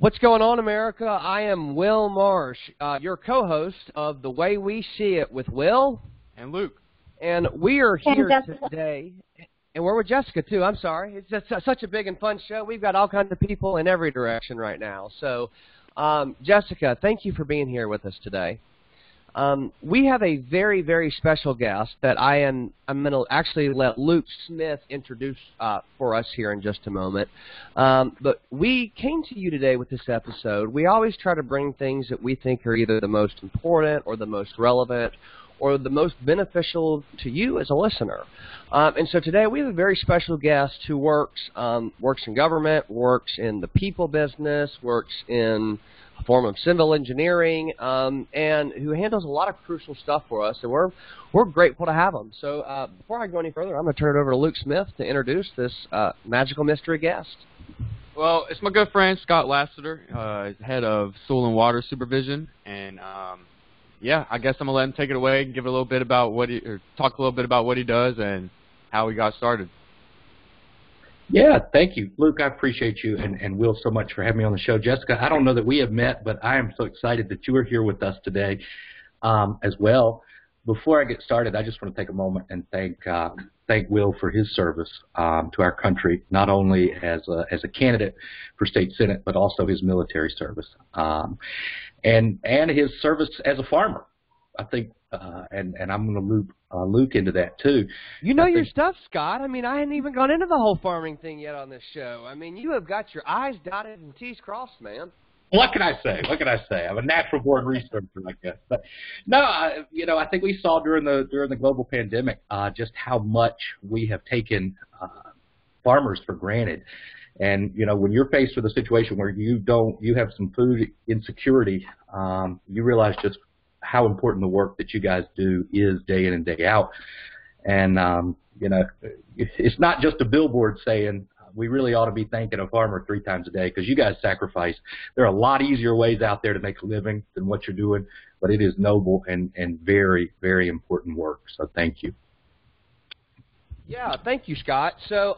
What's going on, America? I am Will Marsh, your co-host of The Way We See It with Will and Luke. And we are here today, and we're with Jessica, too. I'm sorry. It's just such a big and fun show. We've got all kinds of people in every direction right now. So, Jessica, thank you for being here with us today. We have a very, very special guest that I'm going to actually let Luke Smith introduce for us here in just a moment. But we came to you today with this episode. We always try to bring things that we think are either the most important or the most relevant or the most beneficial to you as a listener. And so today we have a very special guest who works in government, works in the people business, works in a form of civil engineering, and who handles a lot of crucial stuff for us, and we're grateful to have him. So before I go any further, I'm going to turn it over to Luke Smith to introduce this magical mystery guest. Well, it's my good friend Scott Lassiter, head of Soil and Water Supervision, and yeah, I guess I'm gonna let him take it away and give a little bit about talk a little bit about what he does and how he got started. Yeah, thank you, Luke. I appreciate you and Will so much for having me on the show. Jessica, I don't know that we have met, but I am so excited that you are here with us today as well. Before I get started, I just want to take a moment and thank Will for his service to our country, not only as a candidate for state senate, but also his military service and his service as a farmer. I think, and I'm going to loop Luke into that too. You know your stuff, Scott. I mean, I hadn't even gone into the whole farming thing yet on this show. I mean, you have got your I's dotted and T's crossed, man. What can I say? What can I say? I'm a natural born researcher, I guess. But no, I think we saw during the global pandemic just how much we have taken farmers for granted. And when you're faced with a situation where you have some food insecurity, you realize just how important the work that you guys do is day in and day out. And it's not just a billboard saying, we really ought to be thanking a farmer 3 times a day because you guys sacrifice. There are a lot easier ways out there to make a living than what you're doing, but it is noble and very, very important work. So thank you. Yeah, thank you, Scott. So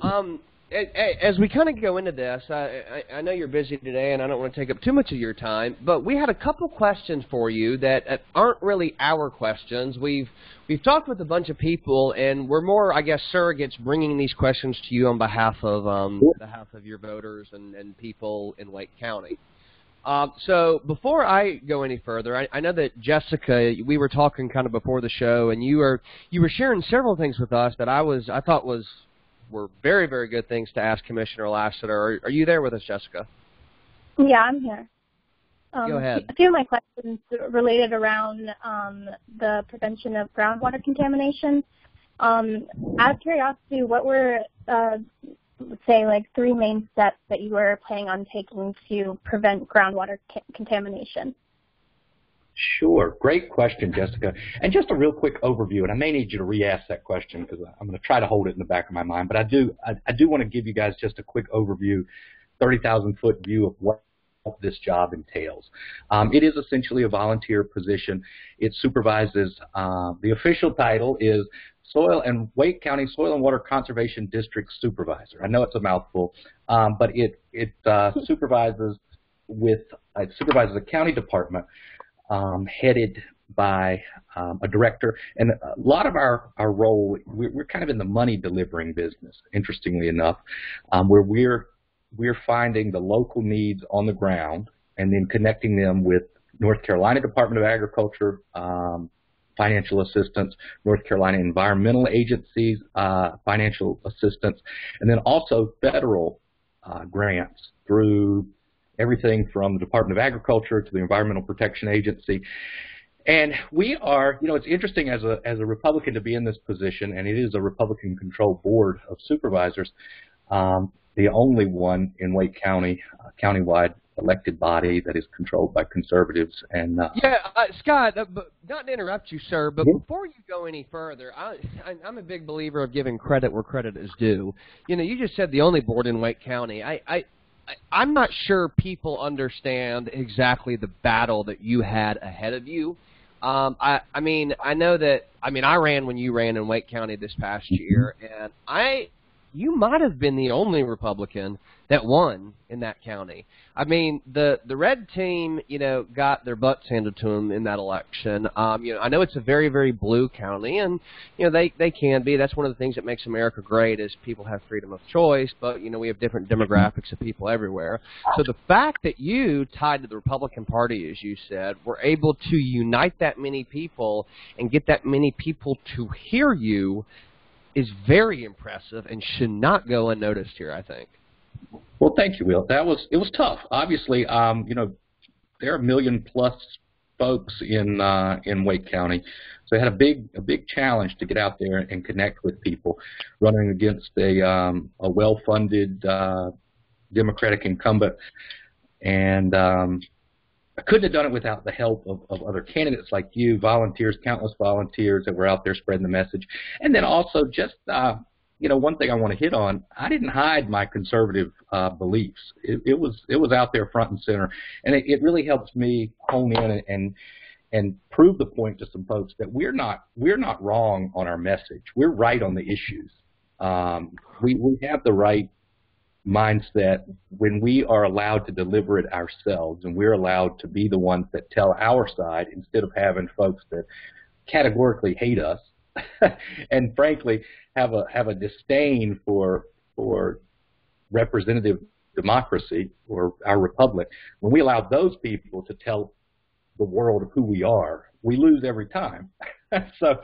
as we kind of go into this, I know you're busy today, and I don't want to take up too much of your time, but we had a couple questions for you that aren't really our questions. We've talked with a bunch of people, and we're more, I guess, surrogates bringing these questions to you on behalf of your voters and people in Wake County. So before I go any further, I know that Jessica, we were talking kind of before the show, and you were sharing several things with us that I thought were very, very good things to ask Commissioner Lassiter. Are you there with us, Jessica? Yeah, I'm here. Go ahead. A few of my questions related around the prevention of groundwater contamination. Out of curiosity, what were, let's say, like 3 main steps that you were planning on taking to prevent groundwater contamination? Sure. Great question, Jessica. And just a real quick overview, and I may need you to re-ask that question because I'm going to try to hold it in the back of my mind, but I do want to give you guys just a quick overview, 30,000-foot view of what this job entails. It is essentially a volunteer position. It supervises, the official title is Wake County Soil and Water Conservation District Supervisor. I know it's a mouthful, but it supervises a county department headed by a director, and a lot of our role, we're kind of in the money delivering business, interestingly enough, where we're finding the local needs on the ground and then connecting them with North Carolina Department of Agriculture, financial assistance, North Carolina environmental agencies, financial assistance, and then also federal grants through everything from the Department of Agriculture to the Environmental Protection Agency. And we are, it's interesting as a Republican to be in this position, and it is a Republican-controlled board of supervisors, the only one in Wake County, countywide elected body that is controlled by conservatives. And Scott, but not to interrupt you, sir, but before you go any further, I'm a big believer of giving credit where credit is due. You just said the only board in Wake County. I'm not sure people understand exactly the battle that you had ahead of you. I mean, I know that, I ran when you ran in Wake County this past year, and I you might have been the only Republican that won in that county. I mean, the red team, got their butts handed to them in that election. I know it's a very, very blue county, and they can be. That's one of the things that makes America great is people have freedom of choice. But we have different demographics of people everywhere. So the fact that you, tied to the Republican Party, as you said, were able to unite that many people and get that many people to hear you is very impressive and should not go unnoticed here, I think. Well, thank you, Will. It was tough. Obviously, there are 1 million plus folks in Wake County, so they had a big challenge to get out there and connect with people, running against a well-funded Democratic incumbent, and I couldn't have done it without the help of other candidates like you, volunteers, countless volunteers that were out there spreading the message, and then also just one thing I want to hit on, I didn't hide my conservative beliefs. It was out there front and center, and it really helps me hone in and prove the point to some folks that we're not wrong on our message. We're right on the issues. We have the right mindset when we are allowed to deliver it ourselves, and we're allowed to be the ones that tell our side instead of having folks that categorically hate us and frankly have a disdain for representative democracy or our republic. When we allow those people to tell the world who we are, we lose every time. So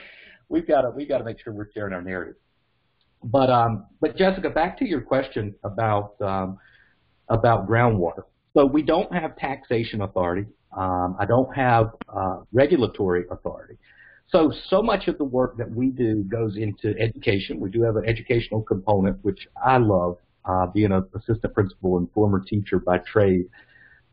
we've got to make sure we're sharing our narrative. But Jessica, back to your question about groundwater. So we don't have taxation authority. I don't have regulatory authority. So much of the work that we do goes into education. We do have an educational component, which I love, being an assistant principal and former teacher by trade.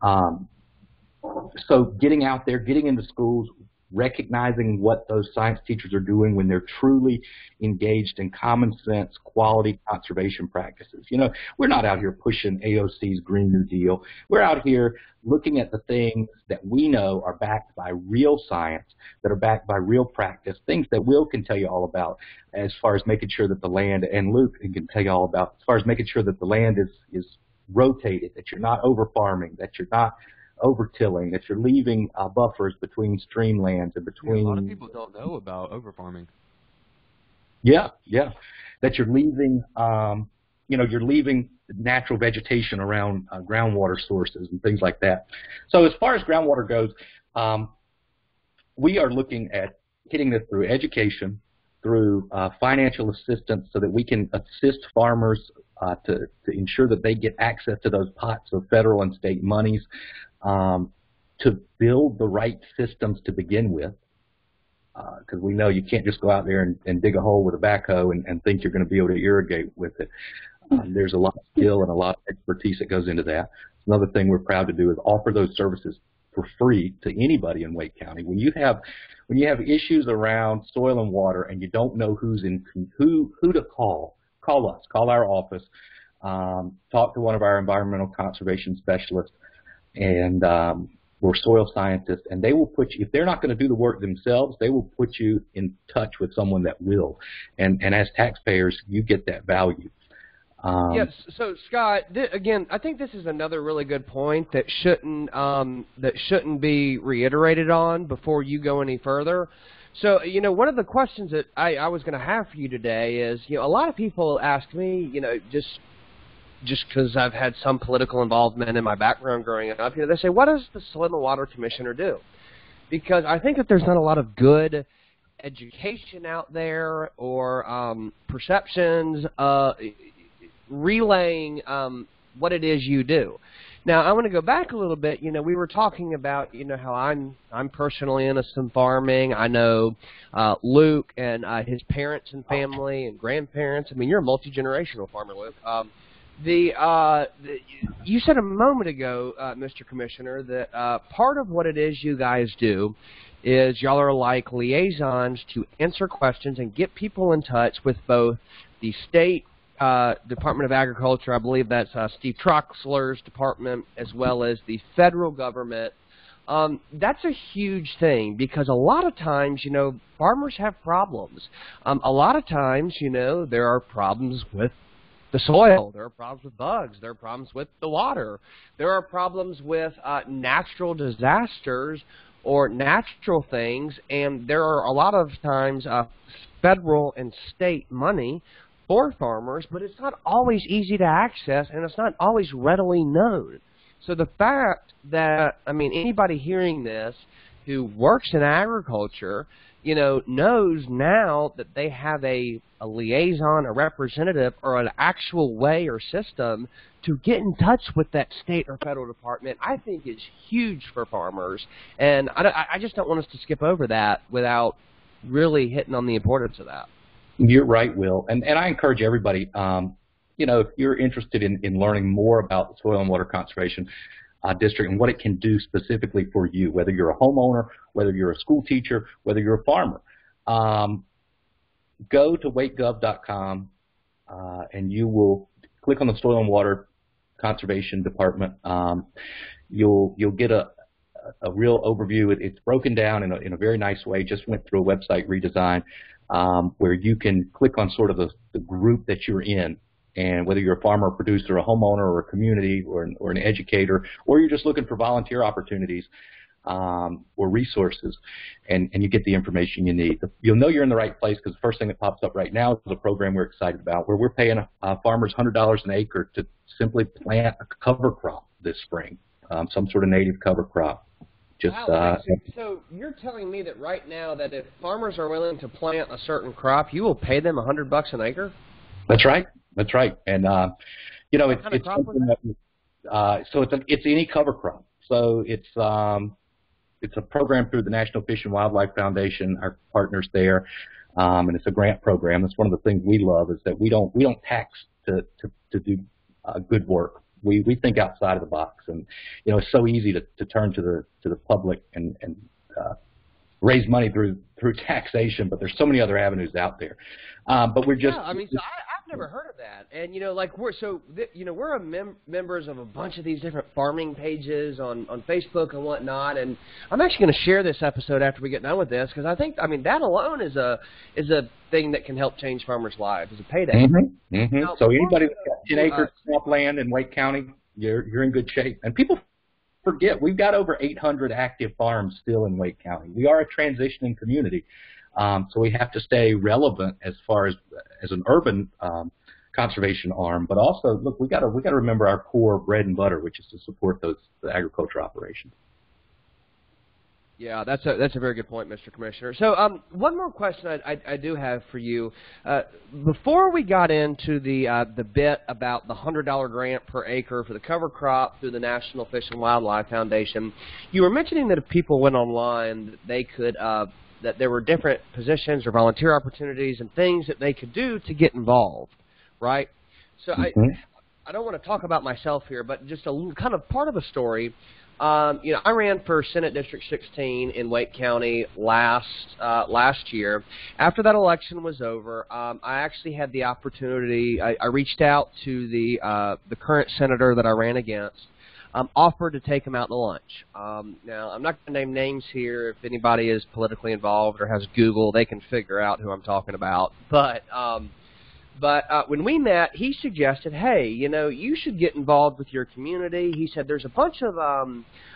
So getting out there, getting into schools, recognizing what those science teachers are doing when they're truly engaged in common sense, quality conservation practices. We're not out here pushing AOC's Green New Deal. We're out here looking at the things that we know are backed by real science, that are backed by real practice, things that Will can tell you all about as far as making sure that the land, and Luke can tell you all about, as far as making sure that the land is rotated, that you're not over farming, that you're not over-tilling, that you're leaving buffers between streamlands and between... A lot of people don't know about over-farming. Yeah. That you're leaving, you're leaving natural vegetation around groundwater sources and things like that. So as far as groundwater goes, we are looking at hitting this through education, through financial assistance so that we can assist farmers to ensure that they get access to those pots of federal and state monies, to build the right systems to begin with, because we know you can't just go out there and dig a hole with a backhoe and think you're going to be able to irrigate with it. There's a lot of skill and a lot of expertise that goes into that. Another thing we're proud to do is offer those services for free to anybody in Wake County. When you have issues around soil and water and you don't know who to call us, call our office, talk to one of our environmental conservation specialists, and we're soil scientists, and they will put you, if they're not going to do the work themselves, they will put you in touch with someone that will. And as taxpayers, you get that value. Yes. So Scott, again, I think this is another really good point that shouldn't be reiterated on before you go any further. So, one of the questions that I was going to have for you today is, a lot of people ask me, just because I've had some political involvement in my background growing up, they say, what does the Soil and Water Commissioner do? Because I think that there's not a lot of good education out there or perceptions relaying what it is you do. Now, I want to go back a little bit. We were talking about, how I'm personally into some farming. I know Luke and his parents and family and grandparents. I mean, you're a multi-generational farmer, Luke. You said a moment ago, Mr. Commissioner, that part of what it is you guys do is y'all are like liaisons to answer questions and get people in touch with both the state Department of Agriculture, I believe that's Steve Troxler's department, as well as the federal government. That's a huge thing because a lot of times, farmers have problems. A lot of times, there are problems with the soil. There are problems with bugs. There are problems with the water. There are problems with natural disasters or natural things, and there are a lot of times federal and state money for farmers, but it's not always easy to access, and it's not always readily known. So the fact that, I mean, anybody hearing this who works in agriculture, you know, knows now that they have a liaison, a representative, or an actual way or system to get in touch with that state or federal department, I think is huge for farmers. And I just don't want us to skip over that without really hitting on the importance of that. You're right, Will. And I encourage everybody, you know, if you're interested in learning more about the Soil and Water Conservation District and what it can do specifically for you, whether you're a homeowner, whether you're a school teacher, whether you're a farmer, go to wakegov.com and you will click on the Soil and Water Conservation Department. You'll get a real overview. It's broken down in a very nice way. Just went through a website redesign where you can click on sort of the group that you're in. And whether you're a farmer, a producer, a homeowner, or a community, or an educator, or you're just looking for volunteer opportunities or resources, and you get the information you need. You'll know you're in the right place because the first thing that pops up right now is a program we're excited about where we're paying farmers $100 an acre to simply plant a cover crop this spring, some sort of native cover crop. Just, wow, so you're telling me that right now that if farmers are willing to plant a certain crop, you will pay them $100 an acre? That's right. That's right, and you know, it's something that so it's any cover crop. So it's a program through the National Fish and Wildlife Foundation, our partners there, and it's a grant program. That's one of the things we love is that we don't tax to do good work. We think outside of the box, and you know, it's so easy to turn to the public and raise money through taxation, but there's so many other avenues out there. But we're just I mean, so I've never heard of that, and you know, like we're members of a bunch of these different farming pages on Facebook and whatnot, and I'm actually going to share this episode after we get done with this because I think, I mean, that alone is a thing that can help change farmers' lives, is a payday. Mm-hmm. Mm-hmm. Now, so anybody that's got 10 acres of land in Wake County, you're in good shape, and people forget we've got over 800 active farms still in Wake County. We are a transitioning community, so we have to stay relevant as far as an urban conservation arm. But also, look, we got to remember our core bread and butter, which is to support the agriculture operations. Yeah, that's a very good point, Mr. Commissioner. So one more question I do have for you. Before we got into the bit about the $100 grant per acre for the cover crop through the National Fish and Wildlife Foundation, you were mentioning that if people went online, they could that there were different positions or volunteer opportunities and things that they could do to get involved, right? So I don't want to talk about myself here, but just a kind of part of a story. You know, I ran for Senate District 16 in Wake County last year. After that election was over, I actually had the opportunity. I reached out to the current senator that I ran against, offered to take him out to lunch. Now, I'm not going to name names here. If anybody is politically involved or has Google, they can figure out who I'm talking about. But when we met, he suggested, hey, you know, you should get involved with your community. He said there's a bunch of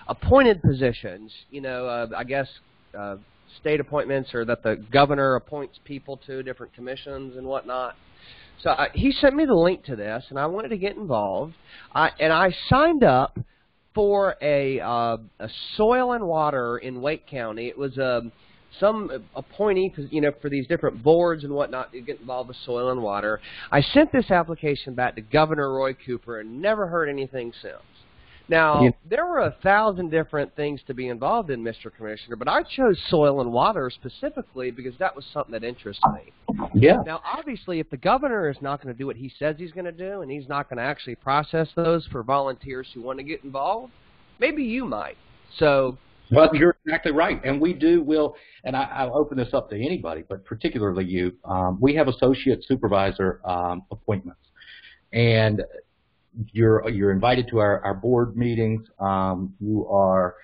appointed positions, you know, I guess state appointments or that the governor appoints people to different commissions and whatnot. So he sent me the link to this, and I wanted to get involved. And I signed up for a soil and water in Wake County. It was some appointee, you know, for these different boards and whatnot to get involved with soil and water. I sent this application back to Governor Roy Cooper and never heard anything since. Now, there were 1,000 different things to be involved in, Mr. Commissioner, but I chose soil and water specifically because that was something that interests me. Yeah. Now, obviously, if the governor is not going to do what he says he's going to do and he's not going to actually process those for volunteers who want to get involved, maybe you might. So... Well, you're exactly right, and we do, Will, and I'll open this up to anybody, but particularly you. We have associate supervisor appointments, and you're invited to our board meetings. You are,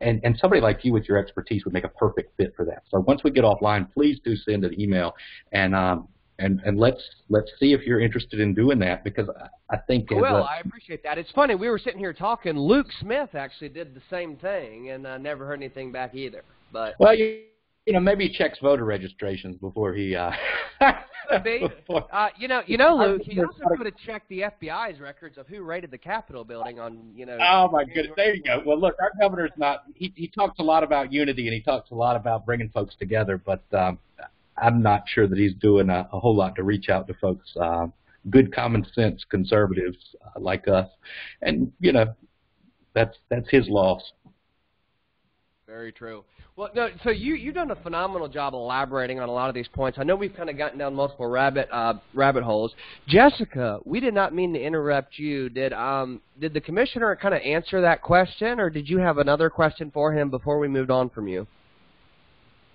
and somebody like you with your expertise would make a perfect fit for that. So once we get offline, please do send an email, and and let's see if you're interested in doing that, because I think well, I appreciate that. It's funny, we were sitting here talking. Luke Smith actually did the same thing, and I never heard anything back either. But well, you know, maybe he checks voter registrations before he. Luke, he also could have checked the FBI's records of who raided the Capitol building on, Oh my goodness! There you go. Well, look, our governor's not. He talks a lot about unity and he talks a lot about bringing folks together, but I'm not sure that he's doing a whole lot to reach out to folks, good common sense conservatives like us, and that's his loss. Very true. Well, no, so you've done a phenomenal job elaborating on a lot of these points. I know we've kind of gotten down multiple rabbit holes. Jessica, we did not mean to interrupt you. Did the commissioner kind of answer that question, or did you have another question for him before we moved on from you?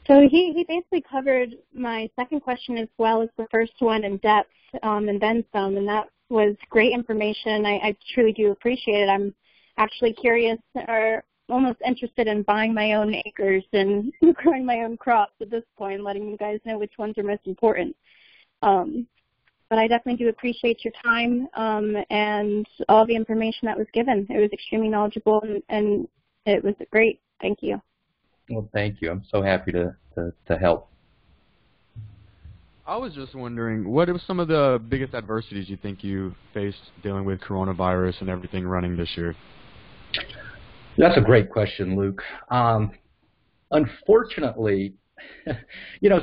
So he basically covered my second question as well as the first one in depth, and then some, and that was great information. I truly do appreciate it. I'm actually curious or almost interested in buying my own acres and growing my own crops at this point, letting you guys know which ones are most important. But I definitely do appreciate your time and all the information that was given. It was extremely knowledgeable, and it was great. Thank you. Well, thank you. I'm so happy to help. I was just wondering, what are some of the biggest adversities you think you faced dealing with coronavirus and everything running this year? That's a great question, Luke. Unfortunately,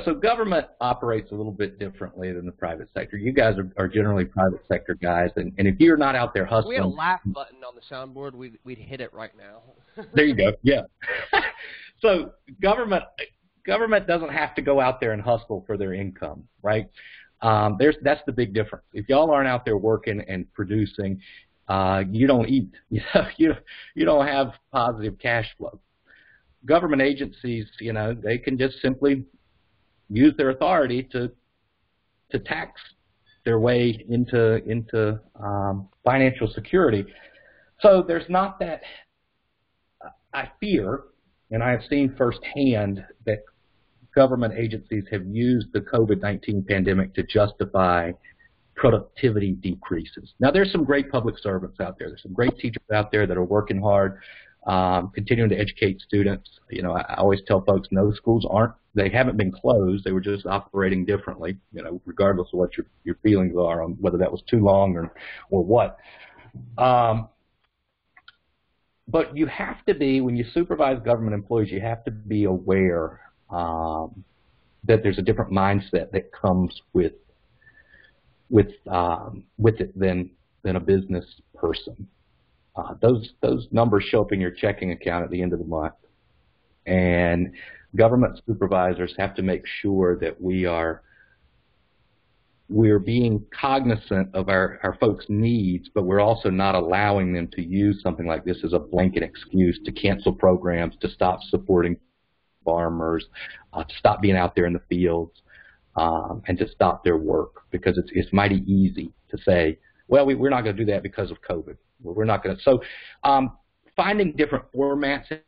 so government operates a little bit differently than the private sector. You guys are generally private sector guys, and if you're not out there hustling... If we had a laugh button on the soundboard, we'd hit it right now. There you go, yeah. So government doesn't have to go out there and hustle for their income, right? That's the big difference. If y'all aren't out there working and producing, you don't eat. You don't have positive cash flow. Government agencies, they can just simply use their authority to tax their way into financial security. So there's not that. I fear, and I have seen firsthand, that government agencies have used the COVID-19 pandemic to justify productivity decreases. Now, there's some great public servants out there. There's some great teachers out there that are working hard, continuing to educate students. I always tell folks, no, schools they haven't been closed. They were just operating differently, regardless of what your feelings are on whether that was too long or what. But you have to be, when you supervise government employees, you have to be aware that there's a different mindset that comes with it than a business person. Those numbers show up in your checking account at the end of the month, and government supervisors have to make sure that we're being cognizant of our folks' needs, but we're also not allowing them to use something like this as a blanket excuse to cancel programs, to stop supporting farmers, to stop being out there in the fields, and to stop their work, because it's mighty easy to say, well, we're not going to do that because of COVID. We're not going to. So finding different formats has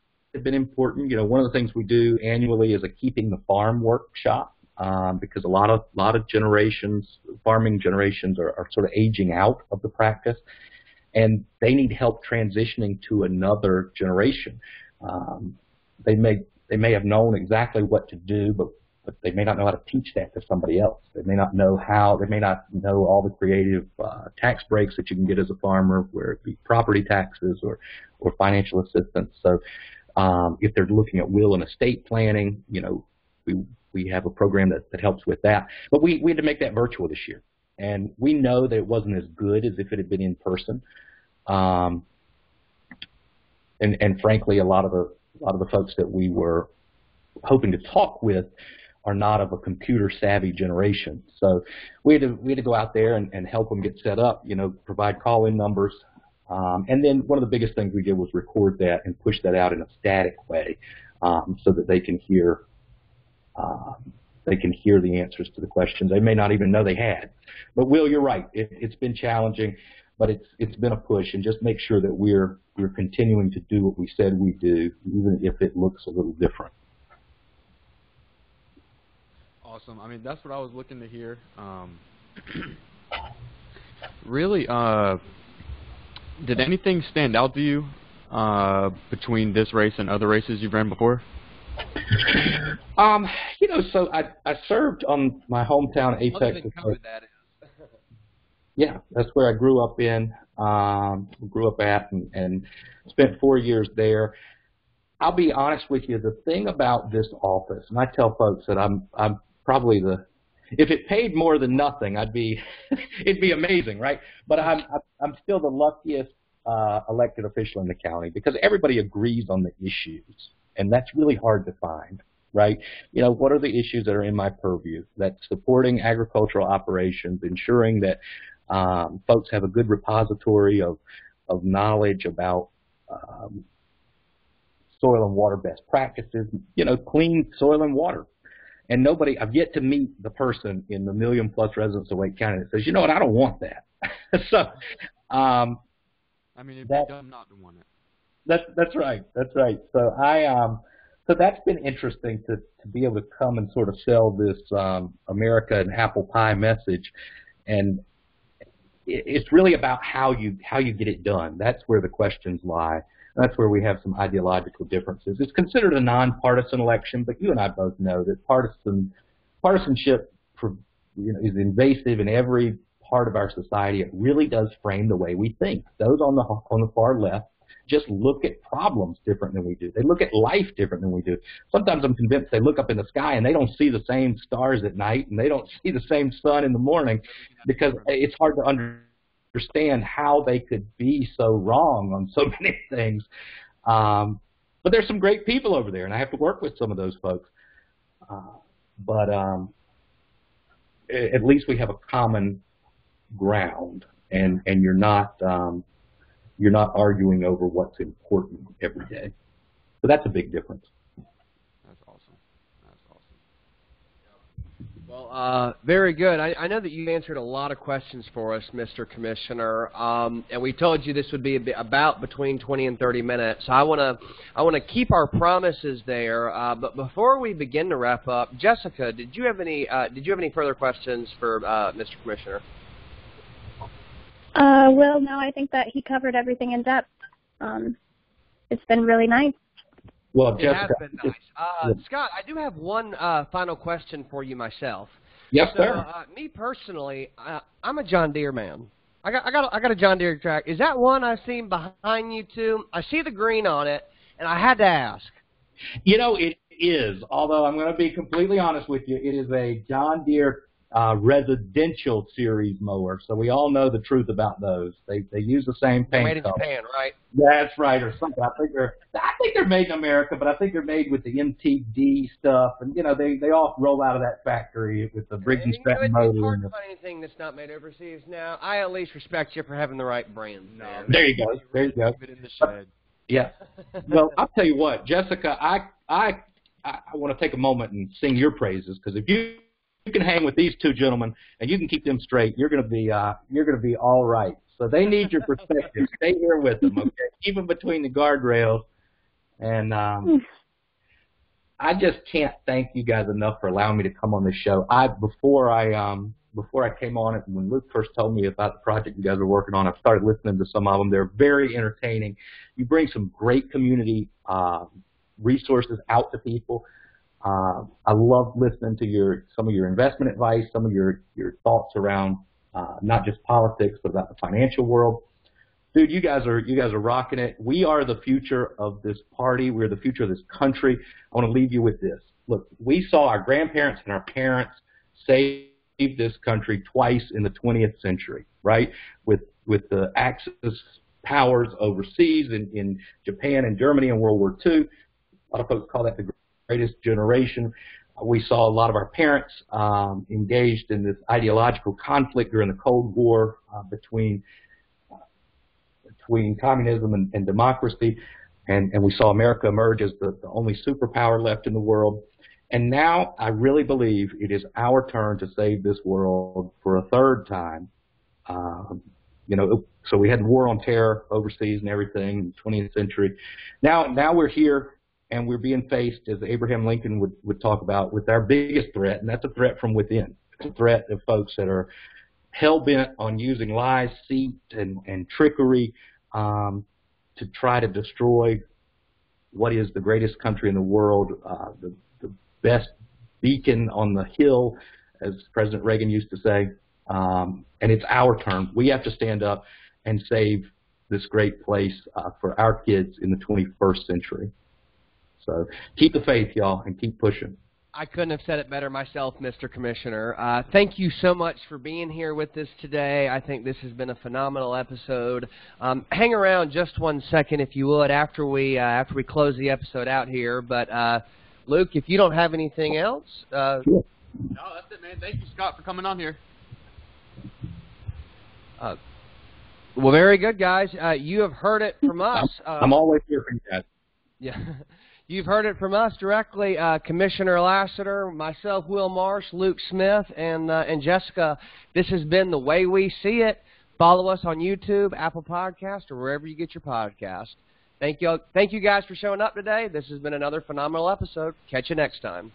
been important. One of the things we do annually is a Keeping the Farm workshop, because a lot of farming generations are sort of aging out of the practice, and they need help transitioning to another generation. They may have known exactly what to do, but they may not know how to teach that to somebody else. They may not know how. They may not know all the creative tax breaks that you can get as a farmer, where it be property taxes or financial assistance. So if they're looking at will and estate planning, we have a program that helps with that. But we had to make that virtual this year, and we know that it wasn't as good as if it had been in person. And frankly, a lot of the folks that we were hoping to talk with are not of a computer-savvy generation. So we had to go out there and help them get set up, provide call-in numbers. And then one of the biggest things we did was record that and push that out in a static way, so that they can hear the answers to the questions they may not even know they had. But Will, you're right. It's been challenging, but it's been a push. And just make sure that we're continuing to do what we said we do, even if it looks a little different. awesome. I mean, that's what I was looking to hear. Really, did anything stand out to you between this race and other races you've ran before? You know, so I served on my hometown Apex. Yeah, that's where I grew up at, and spent 4 years there. I'll be honest with you, the thing about this office, and I tell folks that I'm probably if it paid more than nothing, it'd be amazing, right? But I'm still the luckiest elected official in the county because everybody agrees on the issues, and that's really hard to find, right? You know, what are the issues that are in my purview? That's supporting agricultural operations, ensuring that folks have a good repository of knowledge about soil and water best practices, you know, clean soil and water. And I've yet to meet the person in the million-plus residents of Wake County that says, you know what, I don't want that. So, I mean, it'd be dumb not to want it. That's right. So so that's been interesting to be able to come and sort of sell this America and apple pie message, and it's really about how you get it done. That's where the questions lie. That's where we have some ideological differences. It's considered a nonpartisan election, but you and I both know that partisanship is invasive in every part of our society. It really does frame the way we think. Those on the far left just look at problems different than we do. They look at life different than we do. Sometimes I'm convinced they look up in the sky and they don't see the same stars at night and they don't see the same sun in the morning because it's hard to understand how they could be so wrong on so many things. But there's some great people over there, and I have to work with some of those folks. But at least we have a common ground, and you're not arguing over what's important every day. So that's a big difference. That's awesome. Well, very good. I know that you answered a lot of questions for us, Mr. Commissioner, and we told you this would be about between 20 and 30 minutes. So I want to keep our promises there. But before we begin to wrap up, Jessica, did you have any further questions for Mr. Commissioner? Well, no, I think that he covered everything in depth. It's been really nice. Well, it has been nice. Scott, I do have one final question for you myself. Yes, so, sir. Me personally, I'm a John Deere man. I got a John Deere track. Is that one I've seen behind you too? I see the green on it, and I had to ask. You know, it is. Although I'm going to be completely honest with you, it is a John Deere residential series mower. So we all know the truth about those. They use the same paint. Made in Japan, right? That's right, or something. I think they're made in America, but I think they're made with the MTD stuff, and you know they all roll out of that factory with the Briggs and Stratton motor. It's hard to find anything that's not made overseas now. I at least respect you for having the right brand. No, there you go. There you go. In the shed. Yeah. Well, I'll tell you what, Jessica, I want to take a moment and sing your praises because if you can hang with these two gentlemen and you can keep them straight, you're going to be all right. So they need your perspective. Stay here with them, okay? Keep them between the guardrails. And I just can't thank you guys enough for allowing me to come on this show. Before I came on it, when Luke first told me about the project you guys were working on, I started listening to some of them. They're very entertaining. You bring some great community resources out to people. I love listening to some of your investment advice, some of your thoughts around not just politics but about the financial world. Dude, you guys are rocking it. We are the future of this party. We're the future of this country. I want to leave you with this. Look, we saw our grandparents and our parents save this country twice in the 20th century, right? With the Axis powers overseas in Japan and Germany in World War II. A lot of folks call that the greatest generation. We saw a lot of our parents engaged in this ideological conflict during the Cold War between communism and democracy, and we saw America emerge as the only superpower left in the world. And now I really believe it is our turn to save this world for a third time. So we had the war on terror overseas and everything in the 20th century. Now we're here, and we're being faced, as Abraham Lincoln would talk about, with our biggest threat, and that's a threat from within. It's a threat of folks that are hell-bent on using lies, deceit, and trickery to try to destroy what is the greatest country in the world, the best beacon on the hill, as President Reagan used to say, and it's our turn. We have to stand up and save this great place for our kids in the 21st century. So keep the faith, y'all, and keep pushing. I couldn't have said it better myself, Mr. Commissioner. Thank you so much for being here with us today. I think this has been a phenomenal episode. Hang around just 1 second, if you would, after we close the episode out here. But Luke, if you don't have anything else, Sure. No, that's it, man. Thank you, Scott, for coming on here. Well, very good, guys. You have heard it from us. I'm always here for you guys. Yeah. You've heard it from us directly, Commissioner Lassiter, myself, Will Marsh, Luke Smith, and Jessica. This has been The Way We See It. Follow us on YouTube, Apple Podcast, or wherever you get your podcast. Thank you guys for showing up today. This has been another phenomenal episode. Catch you next time.